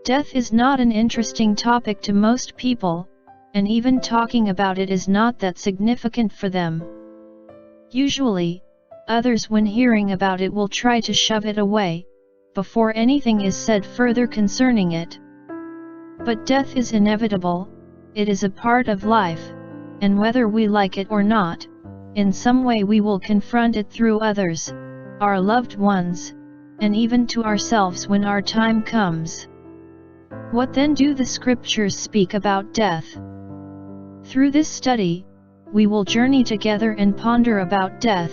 Death is not an interesting topic to most people, and even talking about it is not that significant for them. Usually, others when hearing about it will try to shove it away, before anything is said further concerning it. But death is inevitable, it is a part of life, and whether we like it or not, in some way we will confront it through others, our loved ones, and even to ourselves when our time comes. What then do the scriptures speak about death? Through this study, we will journey together and ponder about death,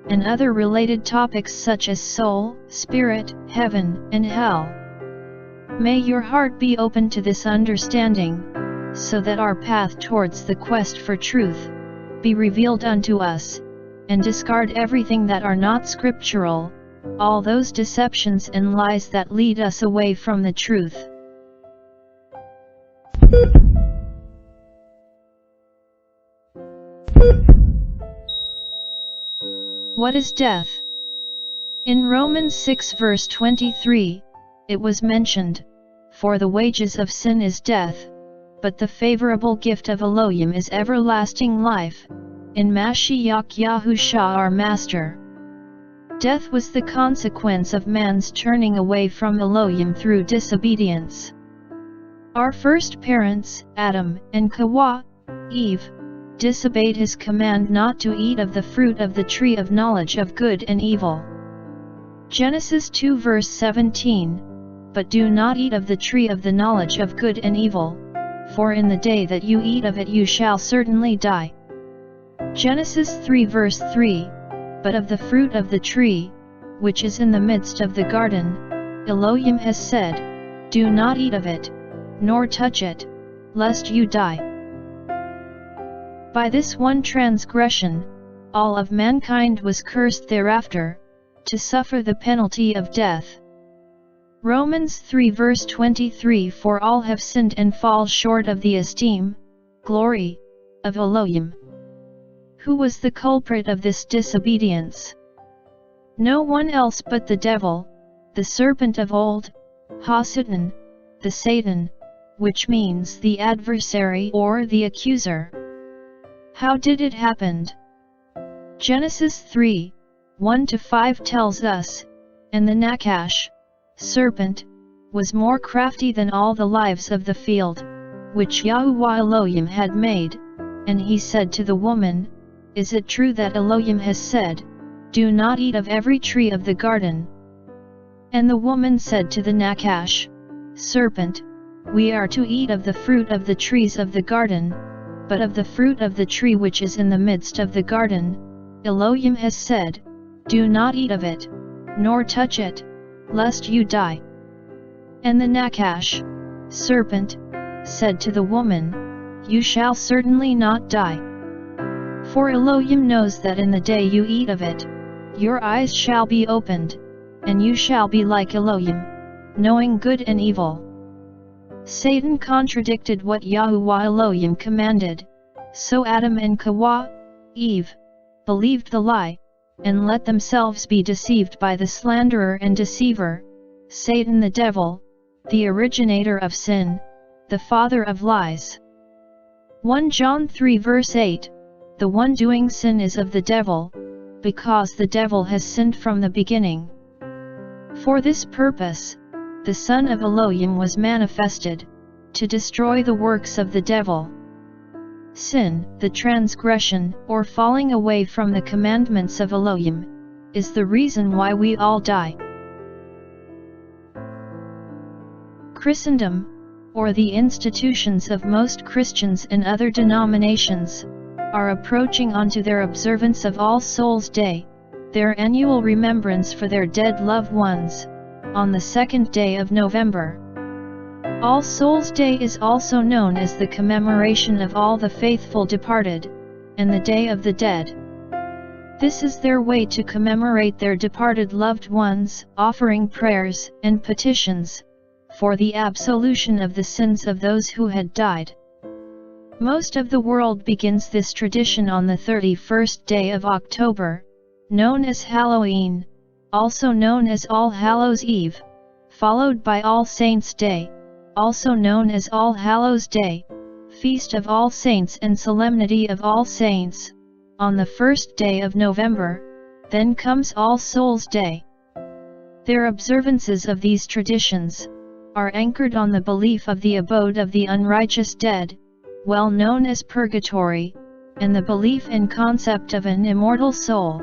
and other related topics such as soul, spirit, heaven, and hell. May your heart be open to this understanding, so that our path towards the quest for truth be revealed unto us, and discard everything that are not scriptural, all those deceptions and lies that lead us away from the truth. What is death? In Romans 6 verse 23, it was mentioned, "For the wages of sin is death, but the favorable gift of Elohim is everlasting life, in Mashiach Yahusha our Master." Death was the consequence of man's turning away from Elohim through disobedience. Our first parents, Adam and Hawa, Eve, disobeyed his command not to eat of the fruit of the tree of knowledge of good and evil. Genesis 2 verse 17, "But do not eat of the tree of the knowledge of good and evil, for in the day that you eat of it you shall certainly die." Genesis 3 verse 3, "But of the fruit of the tree, which is in the midst of the garden, Elohim has said, Do not eat of it, nor touch it, lest you die." By this one transgression, all of mankind was cursed thereafter, to suffer the penalty of death. Romans 3 verse 23, "For all have sinned and fall short of the esteem, glory, of Elohim." Who was the culprit of this disobedience? No one else but the devil, the serpent of old, Ha-Satan, the Satan, which means the adversary or the accuser. How did it happen? Genesis 3, 1-5 tells us, "And the Nakash, serpent, was more crafty than all the lives of the field, which Yahuwah Elohim had made, and he said to the woman, Is it true that Elohim has said, Do not eat of every tree of the garden? And the woman said to the Nakash, serpent, We are to eat of the fruit of the trees of the garden, but of the fruit of the tree which is in the midst of the garden, Elohim has said, Do not eat of it, nor touch it, lest you die." And the Nakash, serpent, said to the woman, You shall certainly not die. For Elohim knows that in the day you eat of it, your eyes shall be opened, and you shall be like Elohim, knowing good and evil. Satan contradicted what Yahuwah Elohim commanded, so Adam and Hawa, Eve, believed the lie, and let themselves be deceived by the slanderer and deceiver, Satan the devil, the originator of sin, the father of lies. 1 John 3 verse 8, "The one doing sin is of the devil, because the devil has sinned from the beginning. For this purpose, the Son of Elohim was manifested, to destroy the works of the devil." Sin, the transgression or falling away from the commandments of Elohim, is the reason why we all die. Christendom, or the institutions of most Christians and other denominations, are approaching onto their observance of All Souls' Day, their annual remembrance for their dead loved ones, on the 2nd day of November. All Souls' Day is also known as the commemoration of all the faithful departed, and the Day of the Dead. This is their way to commemorate their departed loved ones, offering prayers and petitions for the absolution of the sins of those who had died. Most of the world begins this tradition on the 31st day of October, known as Halloween, also known as All Hallows' Eve, followed by All Saints' Day, also known as All Hallows Day, Feast of All Saints and Solemnity of All Saints, on the first day of November. Then comes All Souls' Day. Their observances of these traditions are anchored on the belief of the abode of the unrighteous dead, well known as purgatory, and the belief and concept of an immortal soul.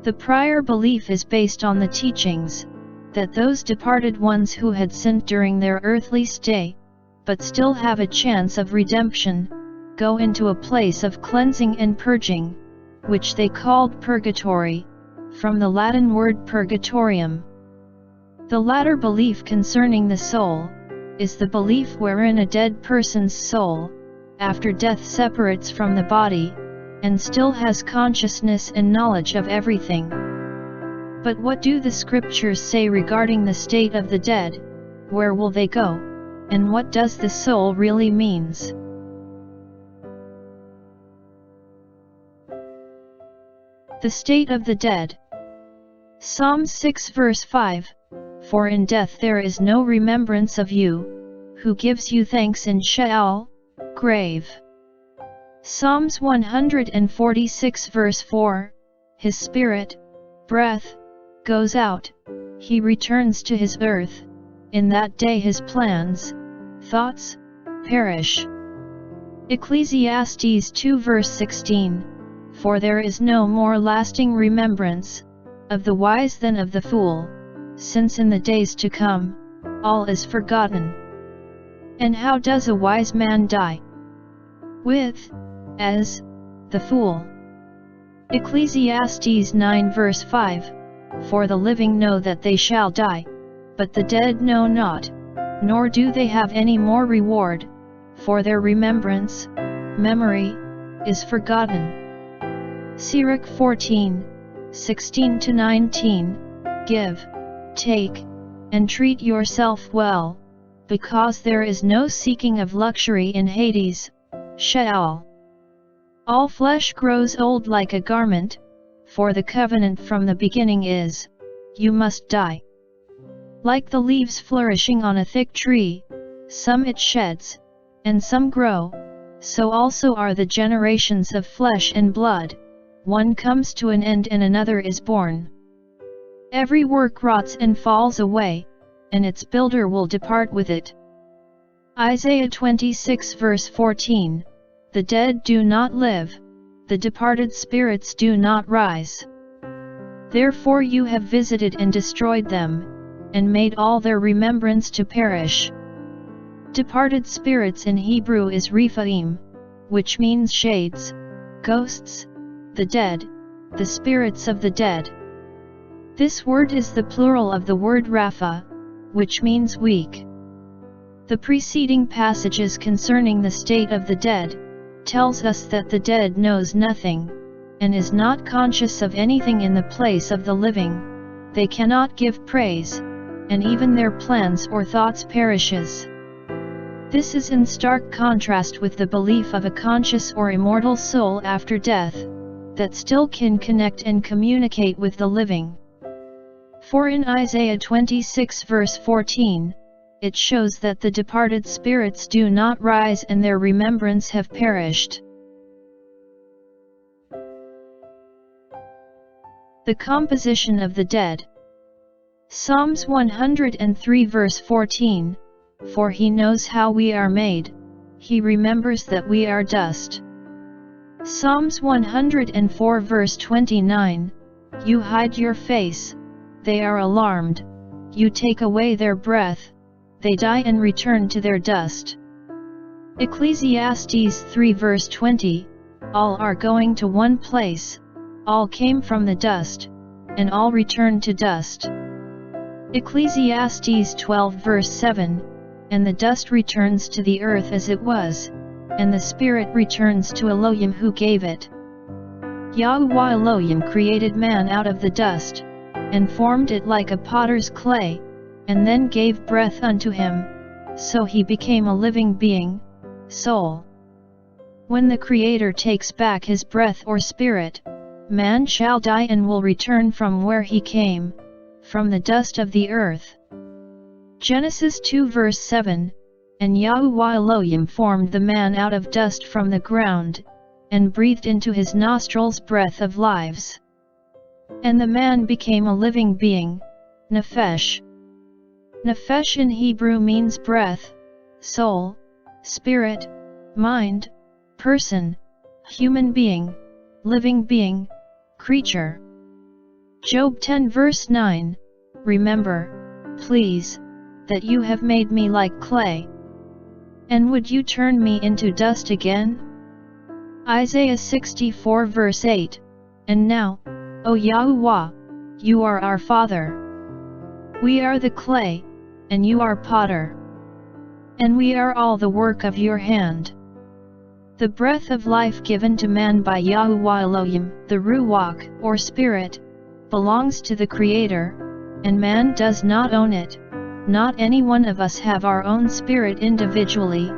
The prior belief is based on the teachings that those departed ones who had sinned during their earthly stay, but still have a chance of redemption, go into a place of cleansing and purging, which they called purgatory, from the Latin word purgatorium. The latter belief concerning the soul is the belief wherein a dead person's soul, after death, separates from the body, and still has consciousness and knowledge of everything. But what do the scriptures say regarding the state of the dead? Where will they go? And what does the soul really means? The state of the dead. Psalm 6 verse 5, For in death there is no remembrance of you, who gives you thanks in Sheol, grave. Psalms 146 verse 4, His spirit, breath, goes out, he returns to his earth, in that day his plans, thoughts, perish. Ecclesiastes 2 verse 16, For there is no more lasting remembrance of the wise than of the fool, since in the days to come, all is forgotten. And how does a wise man die? As the fool. Ecclesiastes 9 verse 5, For the living know that they shall die, but the dead know not, nor do they have any more reward, for their remembrance, memory, is forgotten. Sirach 14, 16-19, Give, take, and treat yourself well, because there is no seeking of luxury in Hades, Sheol. All flesh grows old like a garment, for the covenant from the beginning is, you must die. Like the leaves flourishing on a thick tree, some it sheds, and some grow, so also are the generations of flesh and blood, one comes to an end and another is born. Every work rots and falls away, and its builder will depart with it. Isaiah 26 verse 14, The dead do not live, the departed spirits do not rise. Therefore you have visited and destroyed them, and made all their remembrance to perish. Departed spirits in Hebrew is Rephaim, which means shades, ghosts, the dead, the spirits of the dead. This word is the plural of the word Rapha, which means weak. The preceding passages concerning the state of the dead tells us that the dead knows nothing, and is not conscious of anything in the place of the living. They cannot give praise, and even their plans or thoughts perishes. This is in stark contrast with the belief of a conscious or immortal soul after death, that still can connect and communicate with the living. For in Isaiah 26 verse 14, it shows that the departed spirits do not rise and their remembrance have perished. The composition of the dead. Psalms 103 verse 14, For he knows how we are made, he remembers that we are dust. Psalms 104 verse 29, You hide your face, they are alarmed, you take away their breath, they die and return to their dust. Ecclesiastes 3 verse 20, All are going to one place, all came from the dust, and all return to dust. Ecclesiastes 12 verse 7, And the dust returns to the earth as it was, and the spirit returns to Elohim who gave it. Yahuwah Elohim created man out of the dust, and formed it like a potter's clay, and then gave breath unto him, so he became a living being, soul. When the Creator takes back his breath or spirit, man shall die and will return from where he came, from the dust of the earth. Genesis 2 verse 7, And Yahuwah Elohim formed the man out of dust from the ground, and breathed into his nostrils breath of lives. And the man became a living being, Nephesh. Nephesh in Hebrew means breath, soul, spirit, mind, person, human being, living being, creature. Job 10 verse 9, Remember, please, that you have made me like clay. And would you turn me into dust again? Isaiah 64 verse 8, And now, O Yahuwah, you are our Father. We are the clay, and you are potter. And we are all the work of your hand. The breath of life given to man by Yahuwah Elohim, the Ruach, or Spirit, belongs to the Creator, and man does not own it. Not any one of us have our own spirit individually,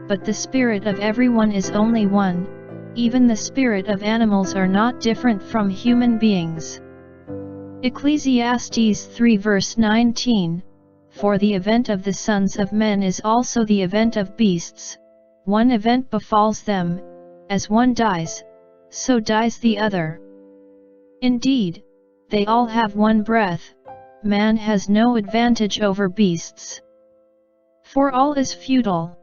but the spirit of everyone is only one. Even the spirit of animals are not different from human beings. Ecclesiastes 3 verse 19, For the event of the sons of men is also the event of beasts. One event befalls them, as one dies, so dies the other. Indeed, they all have one breath. Man has no advantage over beasts. For all is futile.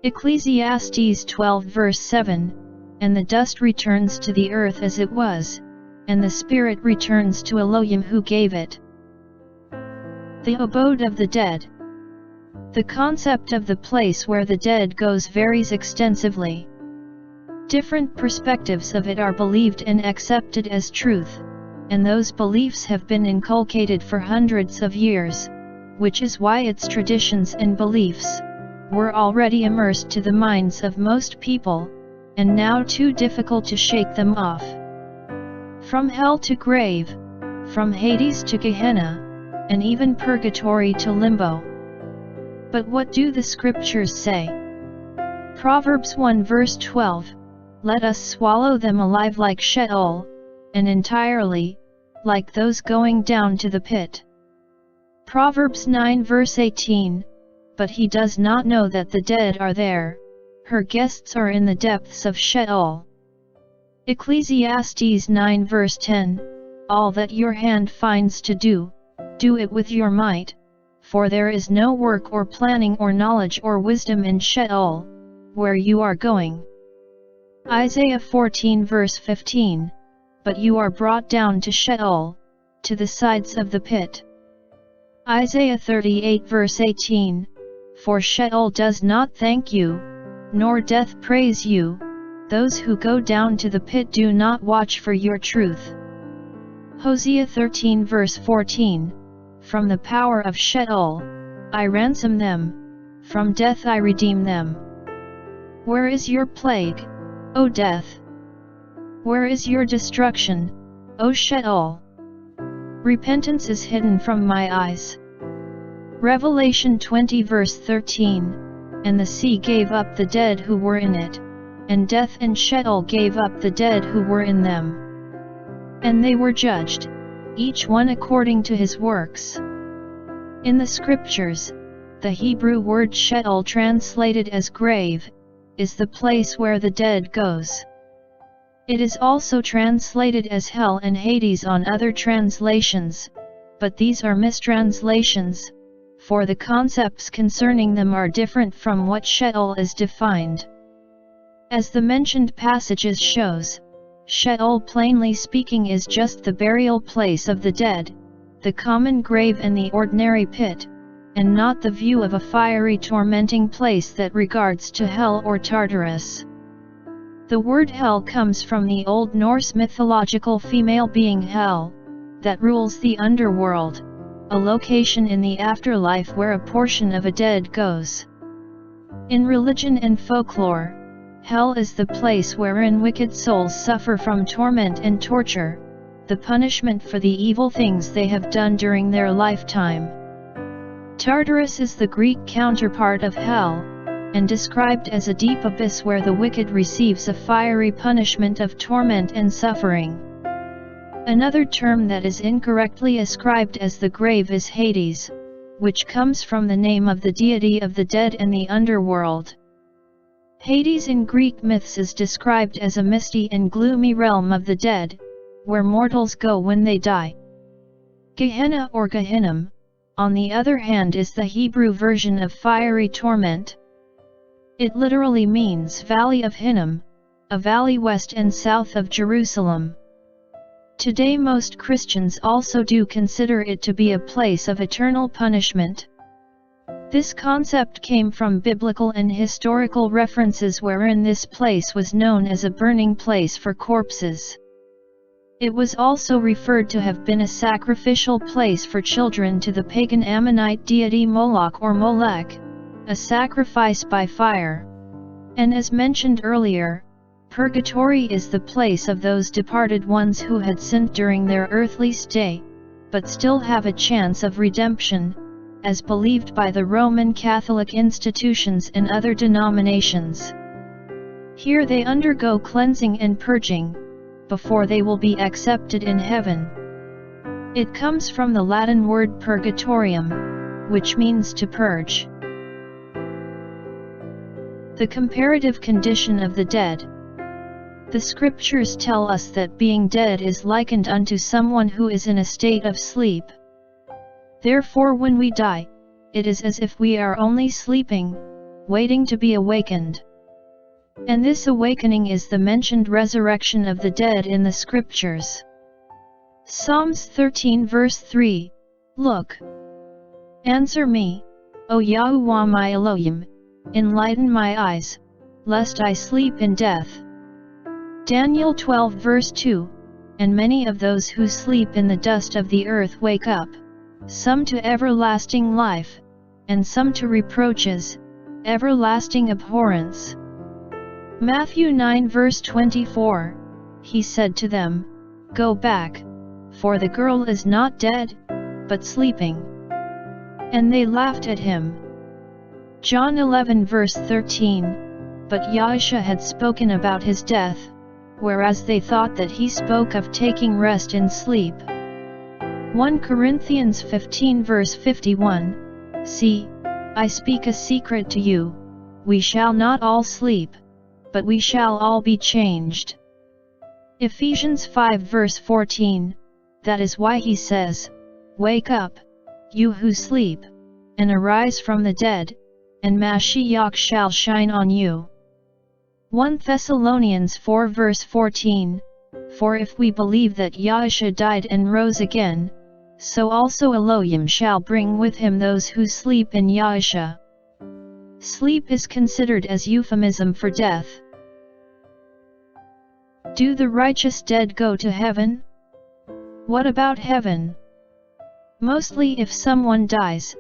Ecclesiastes 12 verse 7, And the dust returns to the earth as it was, and the spirit returns to Elohim who gave it. The abode of the dead. The concept of the place where the dead goes varies extensively. Different perspectives of it are believed and accepted as truth, and those beliefs have been inculcated for hundreds of years, which is why its traditions and beliefs were already immersed to the minds of most people, and now too difficult to shake them off. From hell to grave, from Hades to Gehenna, and even purgatory to limbo. But what do the scriptures say? Proverbs 1 verse 12, Let us swallow them alive like Sheol, and entirely, like those going down to the pit. Proverbs 9 verse 18, But he does not know that the dead are there, her guests are in the depths of Sheol. Ecclesiastes 9 verse 10, All that your hand finds to do, do it with your might, for there is no work or planning or knowledge or wisdom in Sheol, where you are going. Isaiah 14 verse 15, But you are brought down to Sheol, to the sides of the pit. Isaiah 38 verse 18, For Sheol does not thank you, nor death praise you, those who go down to the pit do not watch for your truth. Hosea 13 verse 14, From the power of Sheol, I ransom them, from death I redeem them. Where is your plague, O death? Where is your destruction, O Sheol? Repentance is hidden from my eyes. Revelation 20 verse 13, And the sea gave up the dead who were in it, and death and Sheol gave up the dead who were in them. And they were judged, each one according to his works. In the scriptures, the Hebrew word Sheol, translated as grave, is the place where the dead goes. It is also translated as hell and Hades on other translations, but these are mistranslations, for the concepts concerning them are different from what Sheol is defined. As the mentioned passages shows, Sheol plainly speaking is just the burial place of the dead, the common grave and the ordinary pit, and not the view of a fiery tormenting place that regards to hell or Tartarus. The word hell comes from the Old Norse mythological female being Hel, that rules the underworld, a location in the afterlife where a portion of a dead goes. In religion and folklore, hell is the place wherein wicked souls suffer from torment and torture, the punishment for the evil things they have done during their lifetime. Tartarus is the Greek counterpart of hell, and described as a deep abyss where the wicked receives a fiery punishment of torment and suffering. Another term that is incorrectly ascribed as the grave is Hades, which comes from the name of the deity of the dead and the underworld. Hades in Greek myths is described as a misty and gloomy realm of the dead, where mortals go when they die. Gehenna or Gehinnom, on the other hand, is the Hebrew version of fiery torment. It literally means Valley of Hinnom, a valley west and south of Jerusalem. Today most Christians also do consider it to be a place of eternal punishment. This concept came from biblical and historical references wherein this place was known as a burning place for corpses. It was also referred to have been a sacrificial place for children to the pagan Ammonite deity Moloch or Molech, a sacrifice by fire. And as mentioned earlier, purgatory is the place of those departed ones who had sinned during their earthly stay, but still have a chance of redemption, as believed by the Roman Catholic institutions and other denominations. Here they undergo cleansing and purging, before they will be accepted in heaven. It comes from the Latin word purgatorium, which means to purge. The comparative condition of the dead. The scriptures tell us that being dead is likened unto someone who is in a state of sleep. Therefore when we die, it is as if we are only sleeping, waiting to be awakened. And this awakening is the mentioned resurrection of the dead in the scriptures. Psalms 13 verse 3, Look. Answer me, O Yahuwah my Elohim, enlighten my eyes, lest I sleep in death. Daniel 12 verse 2, And many of those who sleep in the dust of the earth wake up, some to everlasting life, and some to reproaches, everlasting abhorrence. Matthew 9 verse 24, He said to them, Go back, for the girl is not dead, but sleeping. And they laughed at him. John 11 verse 13, But Yahusha had spoken about his death, whereas they thought that he spoke of taking rest in sleep. 1 Corinthians 15 verse 51, See, I speak a secret to you, we shall not all sleep, but we shall all be changed. Ephesians 5 verse 14, That is why he says, Wake up, you who sleep, and arise from the dead, and Mashiach shall shine on you. 1 Thessalonians 4 verse 14, For if we believe that Yahusha died and rose again, so also Elohim shall bring with him those who sleep in Yahusha. Sleep is considered as euphemism for death. Do the righteous dead go to heaven? What about heaven? Mostly if someone dies,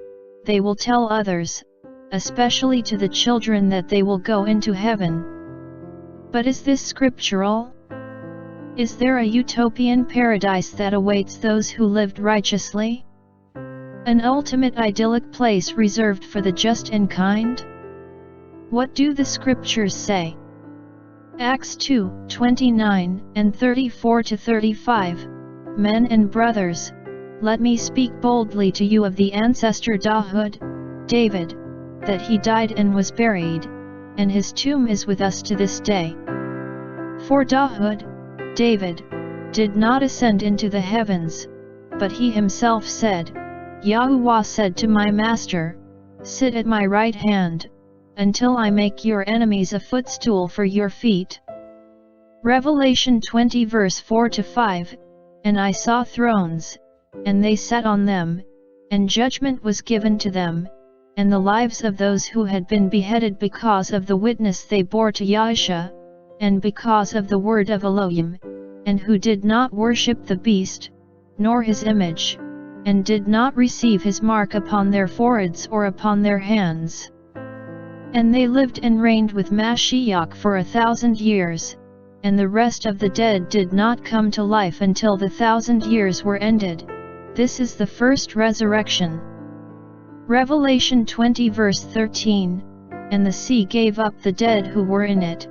they will tell others, especially to the children, that they will go into heaven. But is this scriptural? Is there a utopian paradise that awaits those who lived righteously? An ultimate idyllic place reserved for the just and kind? What do the scriptures say? Acts 2:29 and 34-35, Men and brothers, let me speak boldly to you of the ancestor David, that he died and was buried, and his tomb is with us to this day. For David, did not ascend into the heavens, but he himself said, Yahuwah said to my master, Sit at my right hand, until I make your enemies a footstool for your feet. Revelation 20 verse 4-5, And I saw thrones, and they sat on them, and judgment was given to them, and the lives of those who had been beheaded because of the witness they bore to Yahusha, and because of the word of Elohim, and who did not worship the beast, nor his image, and did not receive his mark upon their foreheads or upon their hands. And they lived and reigned with Mashiach for 1,000 years, and the rest of the dead did not come to life until the 1,000 years were ended. This is the first resurrection. Revelation 20 verse 13, And the sea gave up the dead who were in it,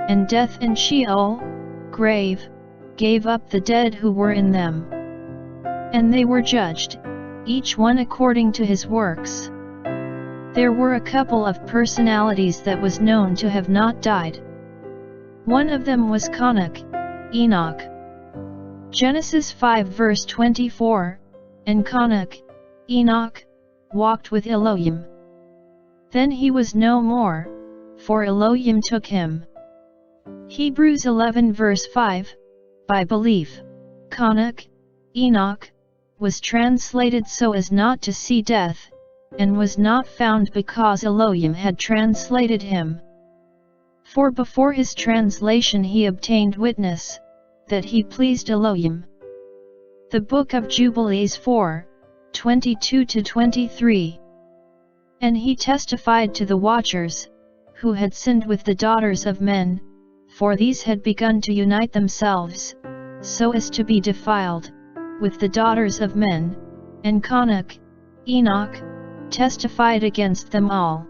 and death and Sheol, grave, gave up the dead who were in them. And they were judged, each one according to his works. There were a couple of personalities that was known to have not died. One of them was Enoch. Genesis 5 verse 24, and Enoch, walked with Elohim. Then he was no more, for Elohim took him. Hebrews 11 verse 5, by belief, Enoch, was translated so as not to see death, and was not found because Elohim had translated him. For before his translation he obtained witness, that he pleased Elohim. The Book of Jubilees 4:22-23. And he testified to the watchers, who had sinned with the daughters of men, for these had begun to unite themselves, so as to be defiled, with the daughters of men, and Enoch, testified against them all.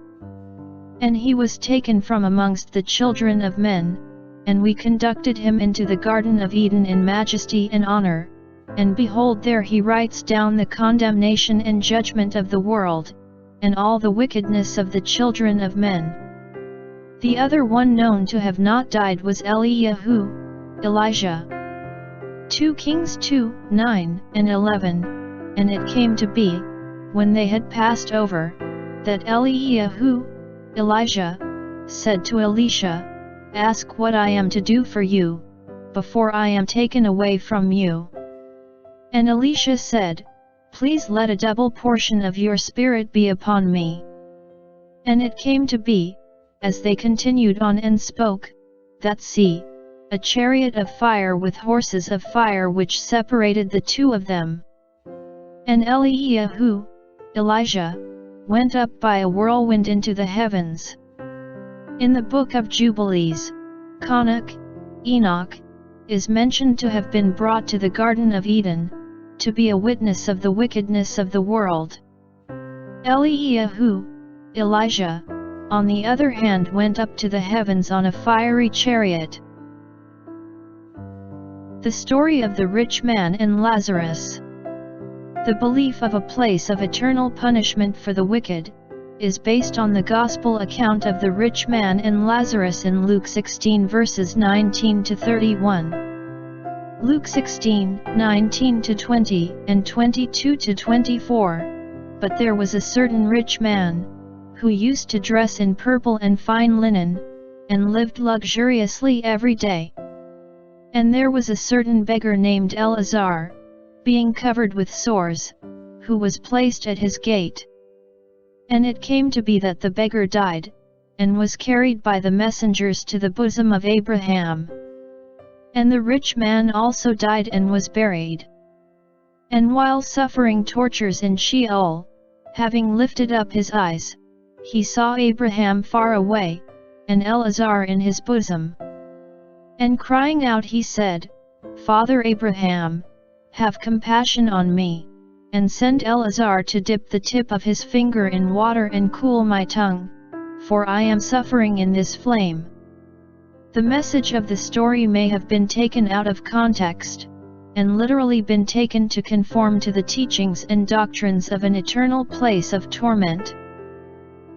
And he was taken from amongst the children of men, and we conducted him into the Garden of Eden in majesty and honor, and behold there he writes down the condemnation and judgment of the world, and all the wickedness of the children of men. The other one known to have not died was Elijah. 2 Kings 2:9-11, and it came to be, when they had passed over, that Elijah, said to Elisha, "Ask what I am to do for you, before I am taken away from you." And Elisha said, "Please let a double portion of your spirit be upon me." And it came to be, as they continued on and spoke, that see, a chariot of fire with horses of fire which separated the two of them. And Elijah, went up by a whirlwind into the heavens. In the Book of Jubilees, Enoch, is mentioned to have been brought to the Garden of Eden, to be a witness of the wickedness of the world. Elijah, on the other hand, went up to the heavens on a fiery chariot. The story of the rich man and Lazarus. The belief of a place of eternal punishment for the wicked, is based on the Gospel account of the rich man and Lazarus in Luke 16 verses 19-31. Luke 16:19-20 and 22-24, but there was a certain rich man, who used to dress in purple and fine linen, and lived luxuriously every day. And there was a certain beggar named Eleazar, being covered with sores, who was placed at his gate. And it came to be that the beggar died, and was carried by the messengers to the bosom of Abraham. And the rich man also died and was buried. And while suffering tortures in Sheol, having lifted up his eyes, he saw Abraham far away, and Eleazar in his bosom. And crying out he said, "Father Abraham, have compassion on me, and send Eleazar to dip the tip of his finger in water and cool my tongue, for I am suffering in this flame." The message of the story may have been taken out of context, and literally been taken to conform to the teachings and doctrines of an eternal place of torment.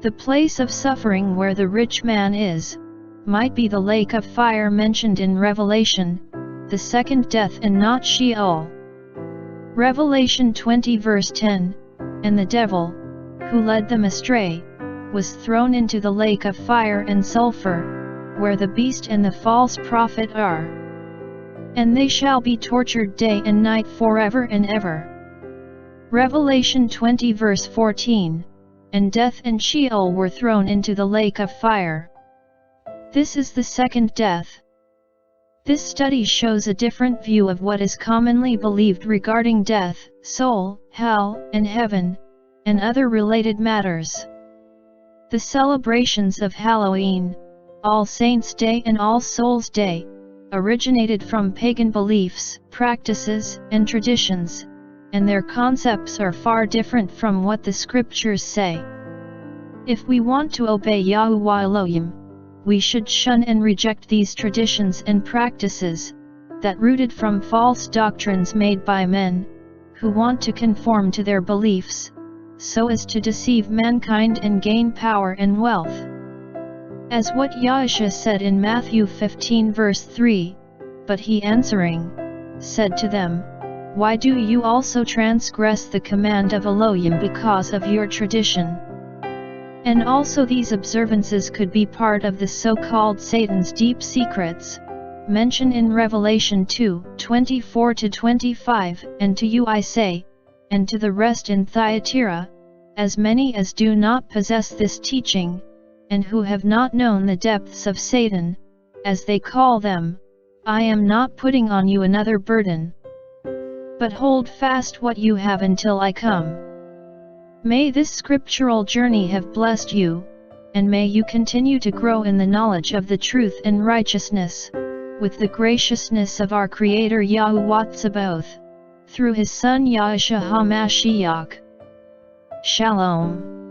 The place of suffering where the rich man is, might be the lake of fire mentioned in Revelation, the second death, and not Sheol. Revelation 20 verse 10, and the devil, who led them astray, was thrown into the lake of fire and sulfur, where the beast and the false prophet are. And they shall be tortured day and night forever and ever. Revelation 20 verse 14, and death and Sheol were thrown into the lake of fire. This is the second death. This study shows a different view of what is commonly believed regarding death, soul, hell, and heaven, and other related matters. The celebrations of Halloween, All Saints' Day and All Souls' Day, originated from pagan beliefs, practices, and traditions, and their concepts are far different from what the scriptures say. If we want to obey Yahuwah Elohim, we should shun and reject these traditions and practices, that rooted from false doctrines made by men, who want to conform to their beliefs, so as to deceive mankind and gain power and wealth. As what Yahusha said in Matthew 15 verse 3, but he answering, said to them, "Why do you also transgress the command of Elohim because of your tradition?" And also these observances could be part of the so-called Satan's deep secrets, mentioned in Revelation 2:24-25, "And to you I say, and to the rest in Thyatira, as many as do not possess this teaching, and who have not known the depths of Satan, as they call them, I am not putting on you another burden. But hold fast what you have until I come." May this scriptural journey have blessed you, and may you continue to grow in the knowledge of the truth and righteousness, with the graciousness of our Creator Yahuwah Tsabaoth, through His Son Yahusha HaMashiach. Shalom.